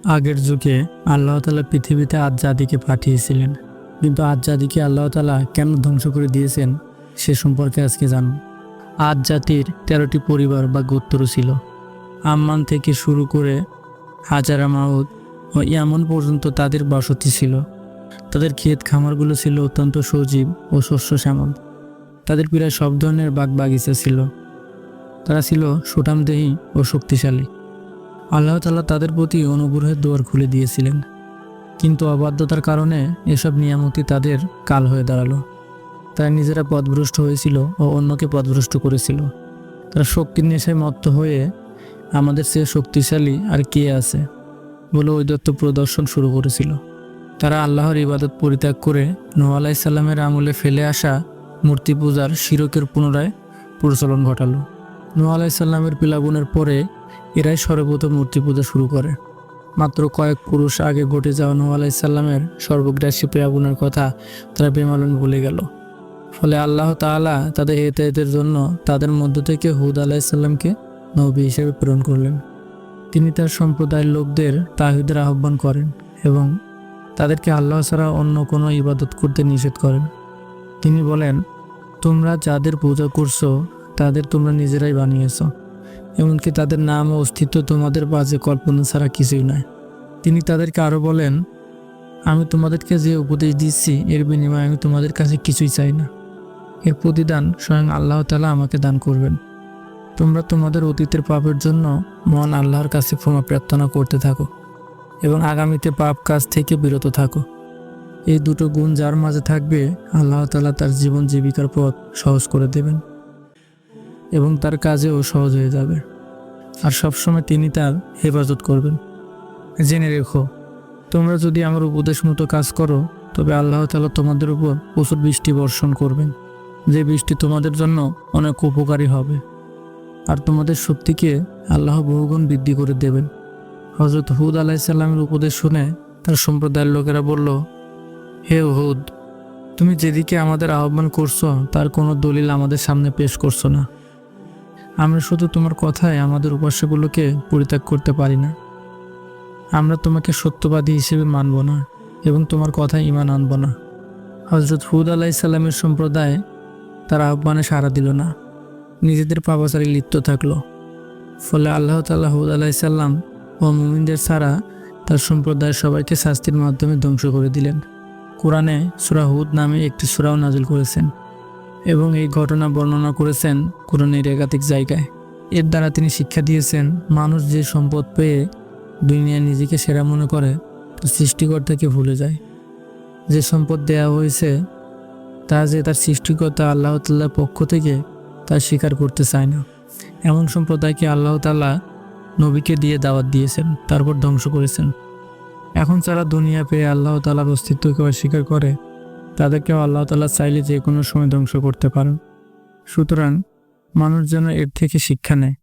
আগের যুগে আল্লাহ তাআলা পৃথিবীতে আদ জাতিকে পাঠিয়েছিলেন, কিন্তু আদ জাতিকে আল্লাহ তাআলা কেন ধ্বংস করে দিয়েছেন সে সম্পর্কে আজকে জানব। আদ জাতির 13টি পরিবার বা গোত্র ছিল। আম্মান থেকে শুরু করে হাজারা মাউদ ও ইয়ামন পর্যন্ত তাদের বসতি ছিল। তাদের ক্ষেত খামারগুলো ছিল অত্যন্ত সজীব ও শস্য শ্যামল। তাদের প্রায় সব ধরনের বাগবাগিচা ছিল। তারা ছিল সুঠামদেহী ও শক্তিশালী। আল্লাহ তাআলা তাদের প্রতি অনুগ্রহের দুয়ার খুলে দিয়েছিলেন, কিন্তু অবাধ্যতার কারণে এসব নিয়ামতি তাদের কাল হয়ে দাঁড়ালো। তারা নিজেরা পথভ্রষ্ট হয়েছিল ও অন্যকে পথভ্রষ্ট করেছিল। তারা শক্তির নেশায় মত্ত হয়ে আমাদের চেয়ে শক্তিশালী আর কে আছে বলে ঔদ্ধত্য প্রদর্শন শুরু করেছিল। তারা আল্লাহর ইবাদত পরিত্যাগ করে নূহ আলাইহিস সালামের আমলে ফেলে আসা মূর্তি পূজার শিরকের পুনরায় প্রচলন ঘটালো। নূহ আলাইহিস সালামের প্লাবনের পরে এরাই সর্বপ্রথম মূর্তি পূজা শুরু করে। মাত্র কয়েক পুরুষ আগে ঘটে যাওয়া নূহ আলাইহিস সালামের সর্বগ্রাসী প্লাবনের কথা তারা বেমালুম ভুলে গেল। ফলে আল্লাহ তাআলা তাদের হেদায়েতের জন্য তাদের মধ্য থেকে হুদ আলাইহিস সালামকে নবী হিসেবে প্রেরণ করলেন। তিনি তার সম্প্রদায়ের লোকদের তাওহীদের আহ্বান করেন এবং তাদেরকে আল্লাহ ছাড়া অন্য কোনো ইবাদত করতে নিষেধ করেন। তিনি বলেন, তোমরা যাদের পূজা করছো তাদের তোমরা নিজেরাই বানিয়েছো, এমনকি তাদের নাম ও অস্তিত্ব তোমাদের বাজে কল্পনা ছাড়া কিছুই নয়। তিনি তাদেরকে আরও বলেন, আমি তোমাদেরকে যে উপদেশ দিচ্ছি এর বিনিময়ে আমি তোমাদের কাছে কিছুই চাই না। এর প্রতিদান স্বয়ং আল্লাহ তাআলা আমাকে দান করবেন। তোমরা তোমাদের অতীতের পাপের জন্য মহান আল্লাহর কাছে ক্ষমা প্রার্থনা করতে থাকো এবং আগামীতে পাপ কাজ থেকে বিরত থাকো। এই দুটো গুণ যার মাঝে থাকবে আল্লাহ তাআলা তার জীবন জীবিকার পথ সহজ করে দেবেন এবং তার কাজেও সহজ হয়ে যাবে, আর সবসময় তিনি তার হেফাজত করবেন। জেনে রেখো, তোমরা যদি আমার উপদেশ মতো কাজ করো তবে আল্লাহ তাআলা তোমাদের উপর প্রচুর বৃষ্টি বর্ষণ করবেন, যে বৃষ্টি তোমাদের জন্য অনেক উপকারী হবে, আর তোমাদের শক্তিকে আল্লাহ বহুগুণ বৃদ্ধি করে দেবেন। হযরত হুদ আলাইহিস সালামের উপদেশ শুনে তার সম্প্রদায়ের লোকেরা বলল, হে হুদ, তুমি যেদিকে আমাদের আহ্বান করছো তার কোনো দলিল আমাদের সামনে পেশ করছো না। আমরা শুধু তোমার কথায় আমাদের উপাস্যগুলোকে পরিত্যাগ করতে পারি না। আমরা তোমাকে সত্যবাদী হিসেবে মানব না এবং তোমার কথায় ঈমান আনব না। হযরত হুদ আলাইহিস সালামের সম্প্রদায় তার আহ্বানে সাড়া দিল না, নিজেদের পাপাচারে লিপ্ত থাকলো। ফলে আল্লাহ তাআলা হুদ আলাইহিস সালাম ও মুমিনদের ছাড়া তার সম্প্রদায়ের সবাইকে শাস্তির মাধ্যমে ধ্বংস করে দিলেন। কোরআনে সূরা হুদ নামে একটি সূরাও নাজিল করেছেন এবং এই ঘটনা বর্ণনা করেছেন কোরআনের একাধিক জায়গায়। এর দ্বারা তিনি শিক্ষা দিয়েছেন, মানুষ যে সম্পদ পেয়ে দুনিয়ায় নিজেকে সেরা মনে করে তা সৃষ্টিকর্তাকে ভুলে যায়। যে সম্পদ দেয়া হয়েছে তা যে তার সৃষ্টিকর্তা আল্লাহ তাআলার পক্ষ থেকে তা স্বীকার করতে চায় না। এমন সম্প্রদায়কে আল্লাহ তাআলা নবীকে দিয়ে দাওয়াত দিয়েছেন, তারপর ধ্বংস করেছেন। এখন যারা দুনিয়া পেয়ে আল্লাহ তাআলার অস্তিত্বকে অস্বীকার করে তাদেরকেও আল্লাহ তাআলা চাইলে যে কোনো সময় ধ্বংস করতে পারেন। সুতরাং মানুষ যেন এর থেকে শিক্ষা নেয়